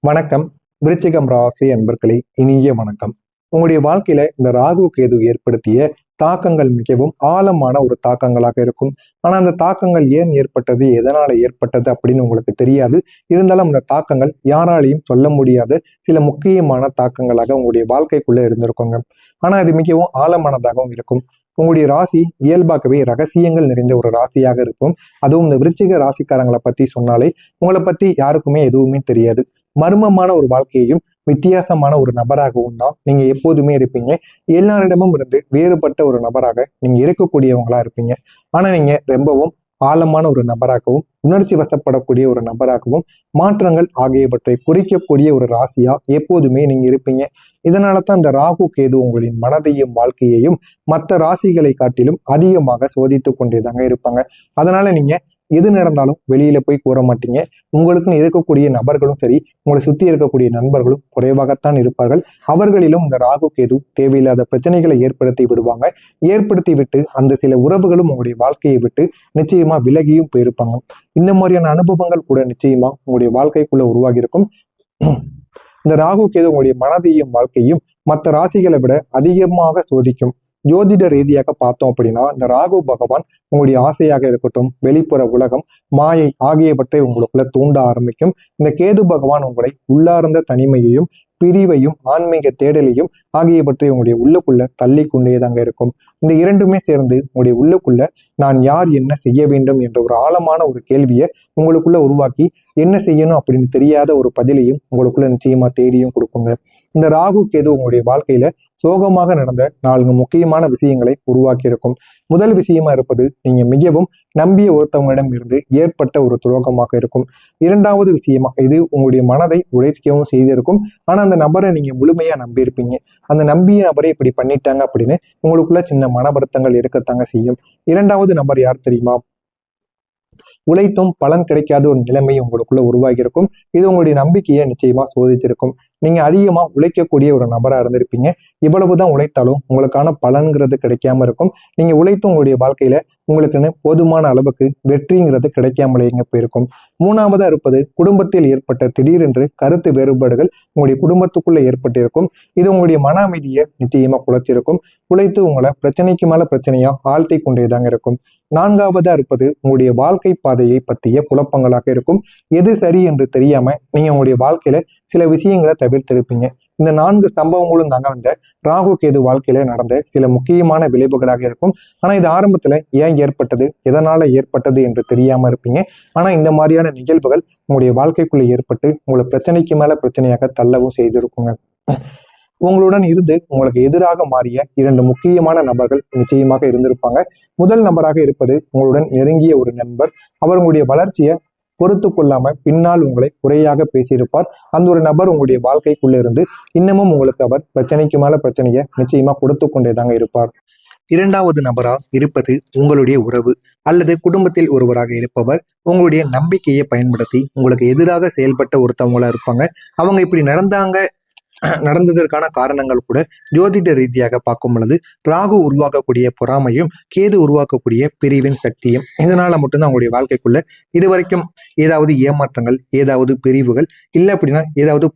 வணக்கம். விருச்சிகம் ராசி அன்பர்களே, இனிய வணக்கம். உங்களுடைய வாழ்க்கையில இந்த ராகு கேது ஏற்படுத்திய தாக்கங்கள் மிகவும் ஆழமான ஒரு தாக்கங்களாக இருக்கும். ஆனா அந்த தாக்கங்கள் ஏன் ஏற்பட்டது, எதனால ஏற்பட்டது அப்படின்னு உங்களுக்கு தெரியாது. இருந்தாலும் அந்த தாக்கங்கள் யாராலையும் சொல்ல முடியாத சில முக்கியமான தாக்கங்களாக உங்களுடைய வாழ்க்கைக்குள்ள இருந்திருக்குங்க. ஆனா அது மிகவும் ஆழமானதாகவும் இருக்கும். உங்களுடைய ராசி இயல்பாகவே ரகசியங்கள் நிறைந்த ஒரு ராசியாக இருக்கும். அதுவும் இந்த விருச்சிக ராசிக்காரங்களை பத்தி சொன்னாலே உங்களை பத்தி யாருக்குமே எதுவுமே தெரியாது. மர்மமான ஒரு வாழ்க்கையையும் வித்தியாசமான ஒரு நபராகவும் தான் நீங்க எப்போதுமே இருப்பீங்க. எல்லாரிடமும் இருந்து வேறுபட்ட ஒரு நபராக நீங்க இருக்கக்கூடியவங்களா இருப்பீங்க. ஆனா நீங்க ரொம்பவும் ஆழமான ஒரு நபராகவும் உணர்ச்சி வசப்படக்கூடிய ஒரு நபராகவும் மாற்றங்கள் ஆகியவற்றை குறிக்கக்கூடிய ஒரு ராசியா எப்போதுமே நீங்க இருப்பீங்க. இதனால தான் இந்த ராகு கேது உங்களின் மனதையும் வாழ்க்கையையும் மற்ற ராசிகளை காட்டிலும் அதிகமாக சோதித்து கொண்டேதாங்க இருப்பாங்க. அதனால நீங்க எது நடந்தாலும் வெளியில போய் கூற மாட்டீங்க. உங்களுக்குன்னு இருக்கக்கூடிய நபர்களும் சரி, உங்களை சுத்தி இருக்கக்கூடிய நண்பர்களும் குறைவாகத்தான் இருப்பார்கள். அவர்களிலும் இந்த ராகு கேது தேவையில்லாத பிரச்சனைகளை ஏற்படுத்தி விடுவாங்க. ஏற்படுத்தி விட்டு அந்த சில உறவுகளும் உங்களுடைய வாழ்க்கையை விட்டு நிச்சயமா விலகியும் போயிருப்பாங்க. இந்த மாதிரியான அனுபவங்கள் கூட நிச்சயமா உங்களுடைய வாழ்க்கைக்குள்ள உருவாகி இருக்கும். இந்த ராகு கேது உங்களுடைய மனதையும் வாழ்க்கையும் மற்ற ராசிகளை விட அதிகமாக சோதிக்கும். ஜோதிட ரீதியாக பார்த்தோம் அப்படின்னா இந்த ராகு பகவான் உங்களுடைய ஆசையாக இருக்கட்டும், வெளிப்புற உலகம், மாயை ஆகியவற்றை உங்களுக்குள்ள தூண்ட ஆரம்பிக்கும். இந்த கேது பகவான் உங்களை உள்ளார்ந்த தனிமையையும் பிரிவையும் ஆன்மீக தேடலையும் ஆகியவற்றை உங்களுடைய உள்ளுக்குள்ள தள்ளி கொண்டேதாங்க இருக்கும். இந்த இரண்டுமே சேர்ந்து உங்களுடைய உள்ளுக்குள்ள நான் யார், என்ன செய்ய வேண்டும் என்ற ஒரு ஆழமான ஒரு கேள்வியை உங்களுக்குள்ள உருவாக்கி என்ன செய்யணும் அப்படின்னு தெரியாத ஒரு பதிலையும் உங்களுக்குள்ள நிச்சயமா தேடியும் கொடுக்குங்க. இந்த ராகு கேது உங்களுடைய வாழ்க்கையில சோகமாக நடந்த 4 முக்கியமான விஷயங்களை உருவாக்கி இருக்கும். முதல் விஷயமா இருப்பது நீங்க மிகவும் நம்பிய ஒருத்தவங்களிடம் இருந்து ஏற்பட்ட ஒரு துரோகமாக இருக்கும். இரண்டாவது விஷயமா இது உங்களுடைய மனதை உடைக்கவும் செய்திருக்கும். ஆனா அந்த நபரை நீங்க முழுமையா நம்பியிருப்பீங்க. அந்த நம்பிய நபரை இப்படி பண்ணிட்டாங்க அப்படின்னு உங்களுக்குள்ள சின்ன மன வருத்தங்கள் இருக்கத்தாங்க செய்யும். இரண்டாவது நபர் யார் தெரியுமா? உழைத்தும் பலன் கிடைக்காத ஒரு நிலைமை உங்களுக்குள்ள உருவாகி இருக்கும். இது உங்களுடைய நம்பிக்கையை நிச்சயமா சோதிச்சிருக்கும். நீங்க அதிகமா உழைக்கக்கூடிய ஒரு நபரா இருந்திருப்பீங்க. இவ்வளவுதான் உழைத்தாலும் உங்களுக்கான பலன்கிறது கிடைக்காம இருக்கும். நீங்க உழைத்தும் உங்களுடைய வாழ்க்கையில உங்களுக்குன்னு போதுமான அளவுக்கு வெற்றிங்கிறது கிடைக்காமலேங்க போயிருக்கும். மூணாவதா இருப்பது குடும்பத்தில் ஏற்பட்ட திடீரென்று கருத்து வேறுபாடுகள் உங்களுடைய குடும்பத்துக்குள்ள ஏற்பட்டிருக்கும். இது உங்களுடைய மன அமைதியை நிச்சயமா குலைச்சிருக்கும். குலைத்து உங்களை பிரச்சனைக்கு மேல பிரச்சனையா ஆழ்த்தி கொண்டேதாங்க இருக்கும். நான்காவதா இருப்பது உங்களுடைய வாழ்க்கை பாதையை பற்றிய குழப்பங்களாக இருக்கும். எது சரி என்று தெரியாம நீங்க உங்களுடைய வாழ்க்கையில சில விஷயங்களை தவிர்த்திருப்பீங்க. இந்த 4 சம்பவங்களும் தாங்க அந்த ராகு கேது வாழ்க்கையில நடந்த சில முக்கியமான விளைவுகளாக இருக்கும். ஆனா இது ஆரம்பத்துல ஏன் ஏற்பட்டது, எதனால ஏற்பட்டது என்று தெரியாம இருப்பீங்க. ஆனா இந்த மாதிரியான நிகழ்வுகள் உங்களுடைய வாழ்க்கைக்குள்ள ஏற்பட்டு உங்களை பிரச்சனைக்கு மேல பிரச்சனையாக தள்ளவும் செய்திருக்குங்க. உங்களுடன் இருந்து உங்களுக்கு எதிராக மாறிய 2 முக்கியமான நபர்கள் நிச்சயமாக இருந்திருப்பாங்க. முதல் நபராக இருப்பது உங்களுடன் நெருங்கிய ஒரு நண்பர். அவர் உங்களுடைய வளர்ச்சியை பொறுத்து கொள்ளாம பின்னால் உங்களை குறையாக பேசியிருப்பார். அந்த ஒரு நபர் உங்களுடைய வாழ்க்கைக்குள்ள இருந்து இன்னமும் உங்களுக்கு அவர் பிரச்சனைக்கு மேல பிரச்சனையை நிச்சயமா கொடுத்து கொண்டேதாங்க இருப்பார். இரண்டாவது நபரா இருப்பது உங்களுடைய உறவு அல்லது குடும்பத்தில் ஒருவராக இருப்பவர் உங்களுடைய நம்பிக்கையை பயன்படுத்தி உங்களுக்கு எதிராக செயல்பட்ட ஒருத்தவங்களா இருப்பாங்க. அவங்க இப்படி நடந்ததற்கான காரணங்கள் கூட ஜோதிட ரீதியாக பார்க்கும் பொழுது ராகு உருவாக்கக்கூடிய பொறாமையும் கேது உருவாக்கக்கூடிய பிரிவின் சக்தியும் இதனால மட்டும்தான் அவங்களுடைய வாழ்க்கைக்குள்ள இதுவரைக்கும் ஏதாவது ஏமாற்றங்கள், ஏதாவது பிரிவுகள், இல்லை அப்படின்னா ஏதாவது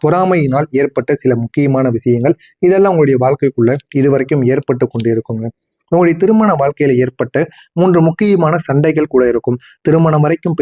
பொறாமையினால் ஏற்பட்ட சில முக்கியமான விஷயங்கள் இதெல்லாம் உங்களுடைய வாழ்க்கைக்குள்ள இதுவரைக்கும் ஏற்பட்டு கொண்டு இருக்குங்க. உங்களுடைய திருமண வாழ்க்கையில ஏற்பட்ட 3 முக்கியமான சண்டைகள் கூட இருக்கும். திருமணம் வரைக்கும்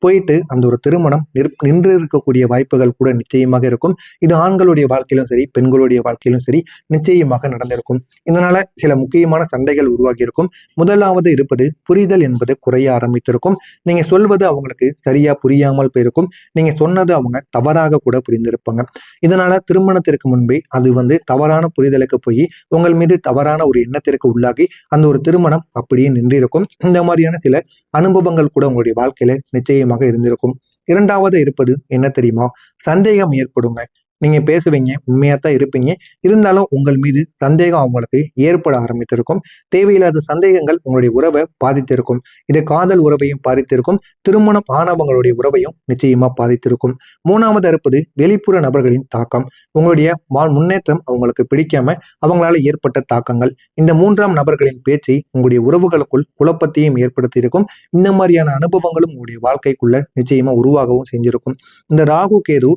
போயிட்டு அந்த ஒரு திருமணம் நின்று இருக்கக்கூடிய வாய்ப்புகள் கூட நிச்சயமாக இருக்கும். இது ஆண்களுடைய வாழ்க்கையிலும் சரி, பெண்களுடைய வாழ்க்கையிலும் சரி நிச்சயமாக நடந்திருக்கும். இதனால சில முக்கியமான சண்டைகள் உருவாகி இருக்கும். முதலாவது இருப்பது புரிதல் என்பது குறைய ஆரம்பித்திருக்கும். நீங்க சொல்வது அவங்களுக்கு சரியா புரியாமல் போயிருக்கும். நீங்க சொன்னது அவங்க தவறாக கூட புரிந்திருப்பாங்க. இதனால திருமணத்திற்கு முன்பே அது தவறான புரிதலுக்கு போய் உங்கள் மீது தவறான ஒரு எண்ணத்திற்கு உள்ளாகி அந்த ஒரு திருமணம் அப்படியே நின்றிருக்கும். இந்த மாதிரியான சில அனுபவங்கள் கூட உங்களுடைய வாழ்க்கையில நிச்சயமாக இருந்திருக்கும். இரண்டாவது இருப்பது என்ன தெரியுமா? சந்தேகம் ஏற்படுங்க. நீங்க பேசுவீங்க, உண்மையா தான் இருப்பீங்க. இருந்தாலும் உங்கள் மீது சந்தேகம் அவங்களுக்கு ஏற்பட ஆரம்பித்திருக்கும். தேவையில்லாத சந்தேகங்கள் உங்களுடைய உறவை பாதித்திருக்கும். இது காதல் உறவையும் பாதித்திருக்கும். திருமணம் ஆனவங்களுடைய உறவையும் நிச்சயமா பாதித்திருக்கும். மூணாவது இருப்பது வெளிப்புற நபர்களின் தாக்கம். உங்களுடைய முன்னேற்றம் அவங்களுக்கு பிடிக்காம அவங்களால ஏற்பட்ட தாக்கங்கள். இந்த மூன்றாம் நபர்களின் பேச்சை உங்களுடைய உறவுகளுக்குள் குழப்பத்தையும் ஏற்படுத்தி இருக்கும். இந்த மாதிரியான அனுபவங்களும் உங்களுடைய வாழ்க்கைக்குள்ள நிச்சயமா உருவாகவும் செஞ்சிருக்கும். இந்த ராகு கேது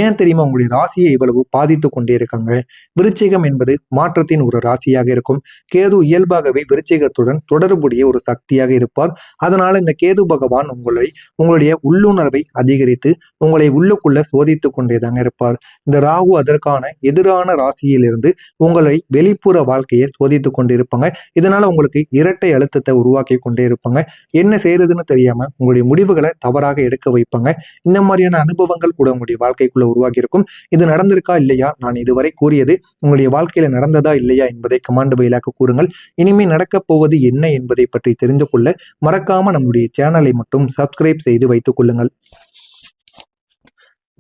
ஏன் தெரியுமா உங்களுடைய ராசியை இவ்வளவு பாதித்து கொண்டே இருக்காங்க? விருச்சிகம் என்பது மாற்றத்தின் ஒரு ராசியாக இருக்கும். கேது இயல்பாகவே விருச்சிகத்துடன் தொடர்புடைய ஒரு சக்தியாக இருப்பார். அதனால இந்த கேது பகவான் உங்களுடைய உள்ளுணர்வை அதிகரித்து உங்களை உள்ளுக்குள்ள சோதித்து கொண்டேதாங்க இருப்பார். இந்த ராகு அதற்கான எதிரான ராசியிலிருந்து உங்களை வெளிப்புற வாழ்க்கையை சோதித்து கொண்டு இருப்பாங்க. இதனால உங்களுக்கு இரட்டை அழுத்தத்தை உருவாக்கி கொண்டே இருப்பாங்க. என்ன செய்யறதுன்னு தெரியாம உங்களுடைய முடிவுகளை தவறாக எடுக்க வைப்பாங்க. இந்த மாதிரியான அனுபவங்கள் கூட உங்களுடைய வாழ்க்கைக்குள்ள உருவாகி இருக்கும். இது நடந்திருக்கா இல்லையா, நான் இதுவரை கூறியது உங்களுடைய வாழ்க்கையில நடந்ததா இல்லையா என்பதை கமெண்ட் வாயிலாக கூறுங்கள். இனிமே நடக்கப் போவது என்ன என்பதை பற்றி தெரிந்து கொள்ள மறக்காம நம்முடைய சேனலை மட்டும் சப்ஸ்கிரைப் செய்து வைத்துக் கொள்ளுங்கள்.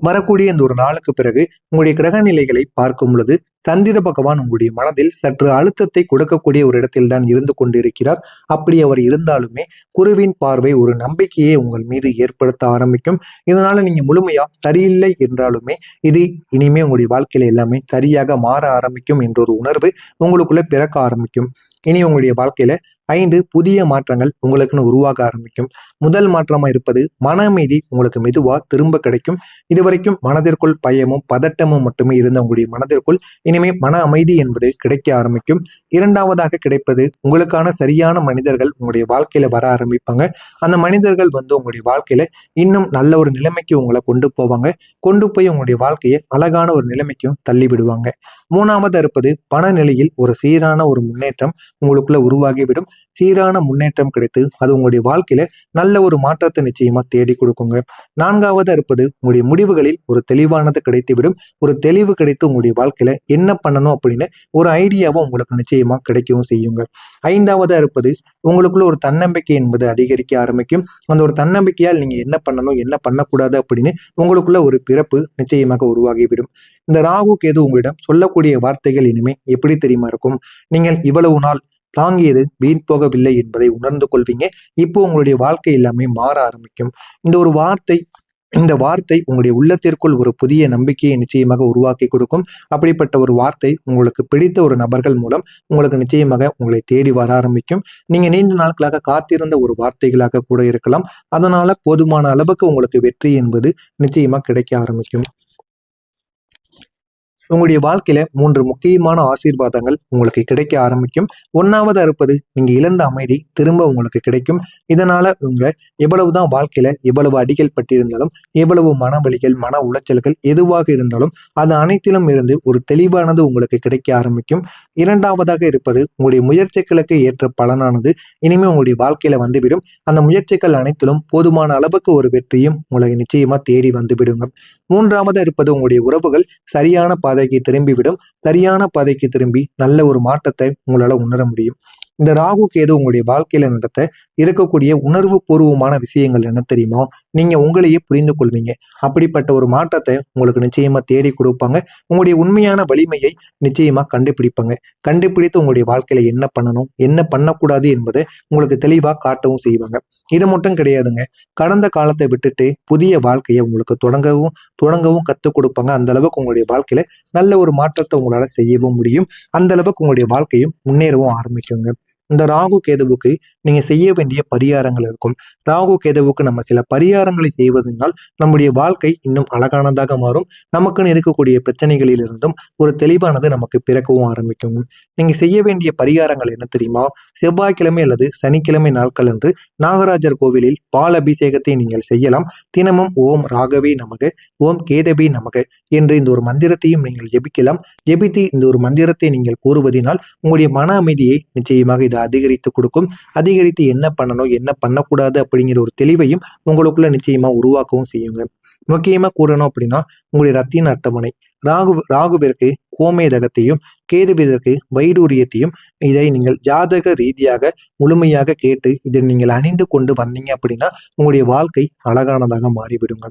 வரக்கூடிய இந்த ஒரு நாளுக்கு பிறகு உங்களுடைய கிரக நிலைகளை பார்க்கும் பொழுது சந்திர பகவான் உங்களுடைய மனதில் சற்று அழுத்தத்தை கொடுக்கக்கூடிய ஒரு இடத்தில் தான் இருந்து கொண்டிருக்கிறார். அப்படி அவர் இருந்தாலுமே குருவின் பார்வை ஒரு நம்பிக்கையை உங்கள் மீது ஏற்படுத்த ஆரம்பிக்கும். இதனால நீங்க முழுமையா சரியில்லை என்றாலுமே இது இனிமே உங்களுடைய வாழ்க்கையில எல்லாமே சரியாக மாற ஆரம்பிக்கும் என்ற ஒரு உணர்வு உங்களுக்குள்ள பிறக்க ஆரம்பிக்கும். இனி உங்களுடைய வாழ்க்கையில 5 புதிய மாற்றங்கள் உங்களுக்குன்னு உருவாக ஆரம்பிக்கும். முதல் மாற்றமா இருப்பது மன அமைதி உங்களுக்கு மெதுவா திரும்ப கிடைக்கும். இதுவரைக்கும் மனதிற்குள் பயமும் பதட்டமும் மட்டுமே இருந்த உங்களுடைய மனதிற்குள் இனிமே மன அமைதி என்பது கிடைக்க ஆரம்பிக்கும். இரண்டாவதாக கிடைப்பது உங்களுக்கான சரியான மனிதர்கள் உங்களுடைய வாழ்க்கையில வர ஆரம்பிப்பாங்க. அந்த மனிதர்கள் உங்களுடைய வாழ்க்கையில இன்னும் நல்ல ஒரு நிலைமைக்கு உங்களை கொண்டு போவாங்க. கொண்டு போய் உங்களுடைய வாழ்க்கையை அழகான ஒரு நிலைமைக்கும் தள்ளி விடுவாங்க. மூணாவது இருப்பது பண நிலையில் ஒரு சீரான ஒரு முன்னேற்றம் உங்களுக்குள்ள உருவாகிவிடும். சீரான முன்னேற்றம் கிடைத்து அது உங்களுடைய வாழ்க்கையில நல்ல ஒரு மாற்றத்தை நிச்சயமா தேடி கொடுக்குங்க. நான்காவதா இருப்பது உங்களுடைய முடிவுகளில் ஒரு தெளிவானது கிடைத்துவிடும். ஒரு தெளிவு கிடைத்து உங்களுடைய வாழ்க்கையில என்ன பண்ணணும் அப்படின்னு ஒரு ஐடியாவும் உங்களுக்கு நிச்சயமா கிடைக்கவும் செய்யுங்க. ஐந்தாவதா இருப்பது உங்களுக்குள்ள ஒரு தன்னம்பிக்கை என்பது அதிகரிக்க ஆரம்பிக்கும். அந்த ஒரு தன்னம்பிக்கையால் நீங்க என்ன பண்ணணும் என்ன பண்ணக்கூடாது அப்படின்னு உங்களுக்குள்ள ஒரு பிறப்பு நிச்சயமாக உருவாகிவிடும். இந்த ராகு கேது உங்களிடம் சொல்லக்கூடிய வார்த்தைகள் இனிமே எப்படி தெரியுமா இருக்கும்? நீங்கள் இவ்வளவு நாள் தாங்கியது வீண் போகவில்லை என்பதை உணர்ந்து கொள்வீங்க. இப்போ உங்களுடைய வாழ்க்கை எல்லாமே மாற ஆரம்பிக்கும். இந்த வார்த்தை உங்களுடைய உள்ளத்திற்குள் ஒரு புதிய நம்பிக்கையை நிச்சயமாக உருவாக்கி கொடுக்கும். அப்படிப்பட்ட ஒரு வார்த்தை உங்களுக்கு பிடித்த ஒரு நபர்கள் மூலம் உங்களுக்கு நிச்சயமாக உங்களை தேடி வர ஆரம்பிக்கும். நீங்க நீண்ட நாட்களாக காத்திருந்த ஒரு வார்த்தைகளாக கூட இருக்கலாம். அதனால போதுமான அளவுக்கு உங்களுக்கு வெற்றி என்பது நிச்சயமா கிடைக்க ஆரம்பிக்கும். உங்களுடைய வாழ்க்கையில 3 முக்கியமான ஆசீர்வாதங்கள் உங்களுக்கு கிடைக்க ஆரம்பிக்கும். ஒன்னாவதா இருப்பது நீங்க இழந்த அமைதி திரும்ப உங்களுக்கு கிடைக்கும். இதனால எவ்வளவுதான் வாழ்க்கையில எவ்வளவு அடிகள் பட்டிருந்தாலும் எவ்வளவு மனவலிகள் மன உளைச்சல்கள் எதுவாக இருந்தாலும் அது அனைத்திலும் இருந்து ஒரு தெளிவானது உங்களுக்கு கிடைக்க ஆரம்பிக்கும். இரண்டாவதாக இருப்பது உங்களுடைய முயற்சிகளுக்கு ஏற்ற பலனானது இனிமே உங்களுடைய வாழ்க்கையில வந்துவிடும். அந்த முயற்சிகள் அனைத்திலும் போதுமான அளவுக்கு ஒரு வெற்றியும் உங்களை நிச்சயமா தேடி வந்துவிடுங்க. மூன்றாவதா இருப்பது உங்களுடைய உறவுகள் சரியான பாதைக்கு திரும்பிவிடும். சரியான பாதைக்கு திரும்பி நல்ல ஒரு மாற்றத்தை உங்களால உணர முடியும். இந்த ராகு கேது உங்களுடைய வாழ்க்கையில நடத்த இருக்கக்கூடிய உணர்வு பூர்வமான விஷயங்கள் என்ன தெரியுமா? நீங்க உங்களையே புரிந்து கொள்வீங்க. அப்படிப்பட்ட ஒரு மாற்றத்தை உங்களுக்கு நிச்சயமா தேடி கொடுப்பாங்க. உங்களுடைய உண்மையான வலிமையை நிச்சயமா கண்டுபிடிப்பாங்க. கண்டுபிடித்து உங்களுடைய வாழ்க்கையில என்ன பண்ணணும் என்ன பண்ணக்கூடாது என்பதை உங்களுக்கு தெளிவா காட்டவும் செய்வாங்க. இது மட்டும் கிடையாதுங்க. கடந்த காலத்தை விட்டுட்டு புதிய வாழ்க்கையை உங்களுக்கு தொடங்கவும் கத்துக் கொடுப்பாங்க. அந்த அளவுக்கு உங்களுடைய வாழ்க்கையில நல்ல ஒரு மாற்றத்தை உங்களால செய்யவும் முடியும். அந்த அளவுக்கு உங்களுடைய வாழ்க்கையும் முன்னேறவும் ஆரம்பிக்குங்க. இந்த ராகு கேதுவுக்கு நீங்க செய்ய வேண்டிய பரிகாரங்கள் இருக்கும். ராகு கேதுவுக்கு நம்ம சில பரிகாரங்களை செய்வதனால் நம்முடைய வாழ்க்கை இன்னும் அழகானதாக மாறும். நமக்குன்னு இருக்கக்கூடிய பிரச்சனைகளில் இருந்தும் ஒரு தெளிவானது நமக்கு பிறக்கவும் ஆரம்பிக்கும். நீங்க செய்ய வேண்டிய பரிகாரங்கள் என்ன தெரியுமா? செவ்வாய்க்கிழமை அல்லது சனிக்கிழமை நாட்கள் அன்று நாகராஜர் கோவிலில் பால் அபிஷேகத்தை நீங்கள் செய்யலாம். தினமும் ஓம் ராகவே நமக ஓம் கேதவே நமக என்று இந்த ஒரு மந்திரத்தையும் நீங்கள் ஜெபிக்கலாம். ஜெபித்து இந்த ஒரு மந்திரத்தை நீங்கள் கூறுவதனால் உங்களுடைய மன அமைதியை நிச்சயமாக இது அதிகரித்து கொடுக்கும். அதிகரித்து என்ன பண்ணணும் என்ன பண்ணக்கூடாது அப்படிங்கிற ஒரு தெளிவையும் உங்களுக்குள்ள நிச்சயமா உருவாக்கவும் செய்யுங்க. முக்கியமா கூறணும் அப்படின்னா உங்களுடைய ரத்தின அட்டவணை ராகுவிற்கு கோமேதகத்தையும் கேதுவிற்கு வைடூரியத்தையும் இதை நீங்கள் ஜாதக ரீதியாக முழுமையாக கேட்டு இதை நீங்கள் அணிந்து கொண்டு வந்தீங்க அப்படின்னா உங்களுடைய வாழ்க்கை அழகானதாக மாறிவிடுங்க.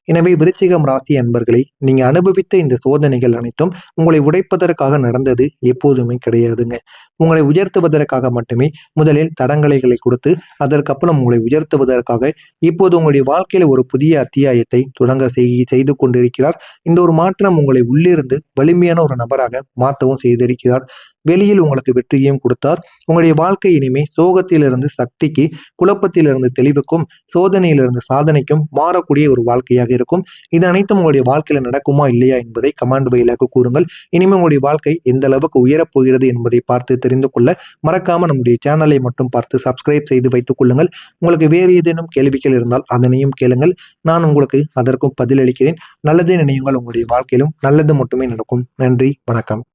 எனவே விருச்சிகம் ராசி அன்பர்களை நீங்க அனுபவித்த இந்த சோதனைகள் அனைத்தும் உங்களை உடைப்பதற்காக நடந்தது எப்போதுமே கிடையாதுங்க. உங்களை உயர்த்துவதற்காக மட்டுமே முதலில் தடங்கலைகளை கொடுத்து அதற்கப்புறம் உங்களை உயர்த்துவதற்காக இப்போது உங்களுடைய வாழ்க்கையில ஒரு புதிய அத்தியாயத்தை தொடங்க செய்து கொண்டிருக்கிறார். இந்த ஒரு மாற்றம் உங்களை உள்ளிருந்து வலிமையான ஒரு நபராக மாற்றவும் செய்திருக்கிறார். வெளியில் உங்களுக்கு வெற்றியையும் கொடுத்தார். உங்களுடைய வாழ்க்கை இனிமே சோகத்திலிருந்து சக்திக்கு, குழப்பத்திலிருந்து தெளிவுக்கும், சோதனையிலிருந்து சாதனைக்கும் மாறக்கூடிய ஒரு வாழ்க்கையாக இருக்கும். இது அனைத்தும் உங்களுடைய வாழ்க்கையில நடக்குமா இல்லையா என்பதை கமெண்ட் வாயிலாக கூறுங்கள். இனிமே உங்களுடைய வாழ்க்கை எந்த அளவுக்கு உயரப் போகிறது என்பதை பார்த்து தெரிந்து கொள்ள மறக்காம நம்முடைய சேனலை மட்டும் பார்த்து சப்ஸ்கிரைப் செய்து வைத்துக் கொள்ளுங்கள். உங்களுக்கு வேறு ஏதேனும் கேள்விகள் இருந்தால் அதனையும் கேளுங்கள். நான் உங்களுக்கு அதற்கும் பதிலளிக்கிறேன். நல்லதே நினையுங்கள். உங்களுடைய வாழ்க்கையிலும் நல்லது மட்டுமே நடக்கும். நன்றி, வணக்கம்.